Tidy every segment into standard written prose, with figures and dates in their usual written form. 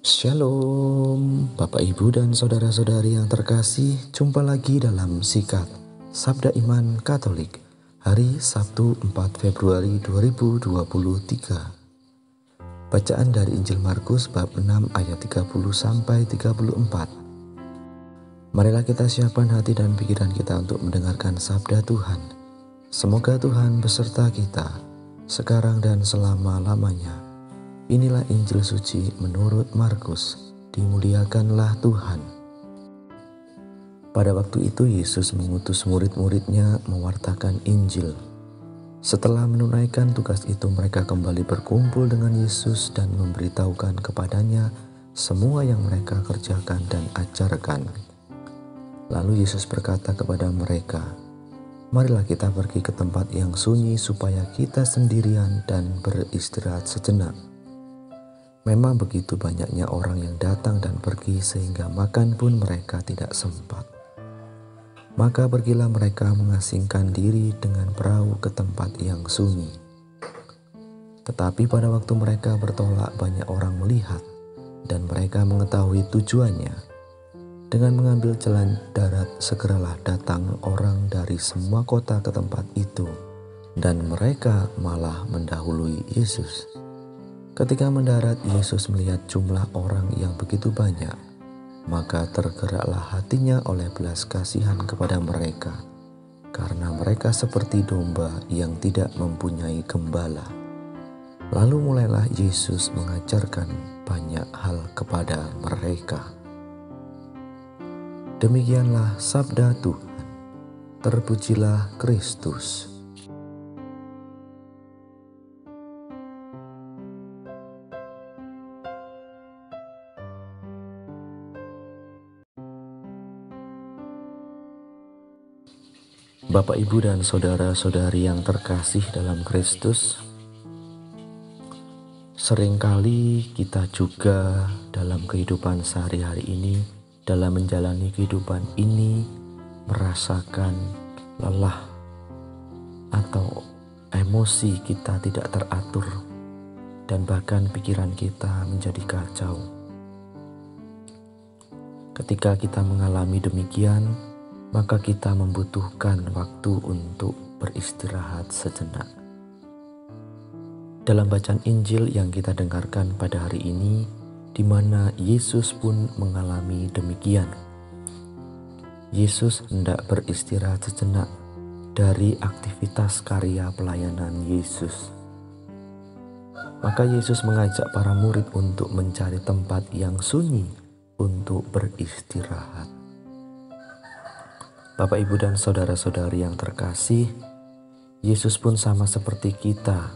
Shalom, Bapak Ibu dan saudara-saudari yang terkasih, jumpa lagi dalam Sikat Sabda Iman Katolik hari Sabtu 4 Februari 2023. Bacaan dari Injil Markus bab 6 ayat 30 sampai 34. Marilah kita siapkan hati dan pikiran kita untuk mendengarkan sabda Tuhan. Semoga Tuhan beserta kita sekarang dan selama-lamanya. Inilah Injil suci menurut Markus. Dimuliakanlah Tuhan. Pada waktu itu Yesus mengutus murid-muridnya mewartakan Injil. Setelah menunaikan tugas itu, mereka kembali berkumpul dengan Yesus dan memberitahukan kepadanya semua yang mereka kerjakan dan ajarkan. Lalu Yesus berkata kepada mereka, "Marilah kita pergi ke tempat yang sunyi supaya kita sendirian dan beristirahat sejenak." Memang begitu banyaknya orang yang datang dan pergi sehingga makan pun mereka tidak sempat. Maka pergilah mereka mengasingkan diri dengan perahu ke tempat yang sunyi. Tetapi pada waktu mereka bertolak, banyak orang melihat dan mereka mengetahui tujuannya. Dengan mengambil jalan darat, segeralah datang orang dari semua kota ke tempat itu, dan mereka malah mendahului Yesus. Ketika mendarat, Yesus melihat jumlah orang yang begitu banyak, maka tergeraklah hatinya oleh belas kasihan kepada mereka, karena mereka seperti domba yang tidak mempunyai gembala. Lalu mulailah Yesus mengajarkan banyak hal kepada mereka. Demikianlah sabda Tuhan. Terpujilah Kristus. Bapak, Ibu, dan saudara-saudari yang terkasih dalam Kristus, seringkali kita juga dalam kehidupan sehari-hari ini, dalam menjalani kehidupan ini, merasakan lelah atau emosi kita tidak teratur, dan bahkan pikiran kita menjadi kacau. Ketika kita mengalami demikian, maka kita membutuhkan waktu untuk beristirahat sejenak. Dalam bacaan Injil yang kita dengarkan pada hari ini, di mana Yesus pun mengalami demikian. Yesus hendak beristirahat sejenak dari aktivitas karya pelayanan Yesus. Maka Yesus mengajak para murid untuk mencari tempat yang sunyi untuk beristirahat. Bapak, Ibu, dan saudara-saudari yang terkasih, Yesus pun sama seperti kita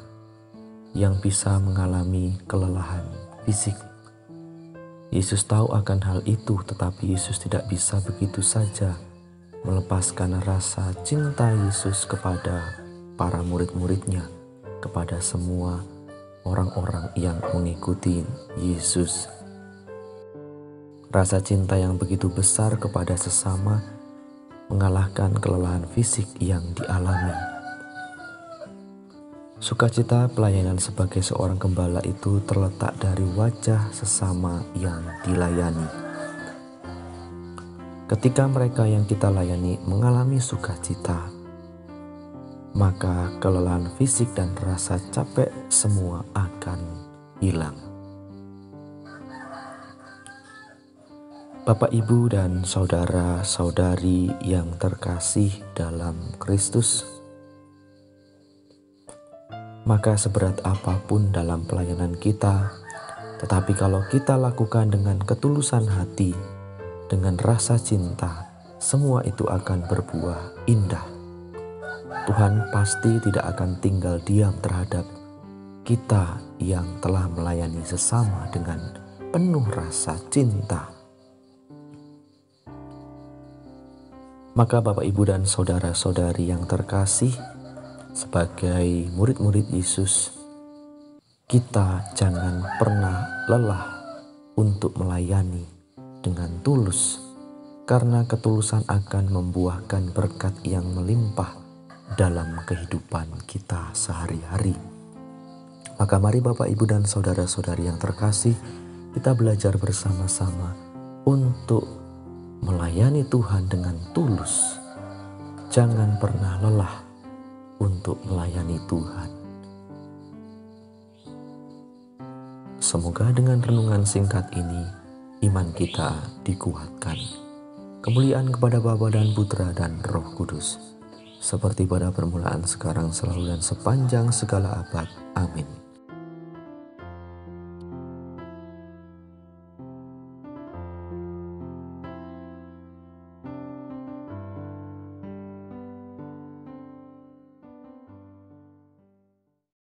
yang bisa mengalami kelelahan fisik. Yesus tahu akan hal itu, tetapi Yesus tidak bisa begitu saja melepaskan rasa cinta Yesus kepada para murid-muridnya, kepada semua orang-orang yang mengikuti Yesus. Rasa cinta yang begitu besar kepada sesama mengalahkan kelelahan fisik yang dialami. Sukacita pelayanan sebagai seorang gembala itu terletak dari wajah sesama yang dilayani. Ketika mereka yang kita layani mengalami sukacita, maka kelelahan fisik dan rasa capek semua akan hilang. Bapak, Ibu, dan saudara-saudari yang terkasih dalam Kristus, maka seberat apapun dalam pelayanan kita, tetapi kalau kita lakukan dengan ketulusan hati, dengan rasa cinta, semua itu akan berbuah indah. Tuhan pasti tidak akan tinggal diam terhadap kita yang telah melayani sesama dengan penuh rasa cinta. Maka Bapak, Ibu, dan saudara-saudari yang terkasih, sebagai murid-murid Yesus, kita jangan pernah lelah untuk melayani dengan tulus, karena ketulusan akan membuahkan berkat yang melimpah dalam kehidupan kita sehari-hari. Maka mari Bapak, Ibu, dan saudara-saudari yang terkasih, kita belajar bersama-sama untuk melayani Tuhan dengan tulus. Jangan pernah lelah untuk melayani Tuhan. Semoga dengan renungan singkat ini, iman kita dikuatkan. Kemuliaan kepada Bapa dan Putra dan Roh Kudus, seperti pada permulaan, sekarang, selalu, dan sepanjang segala abad. Amin.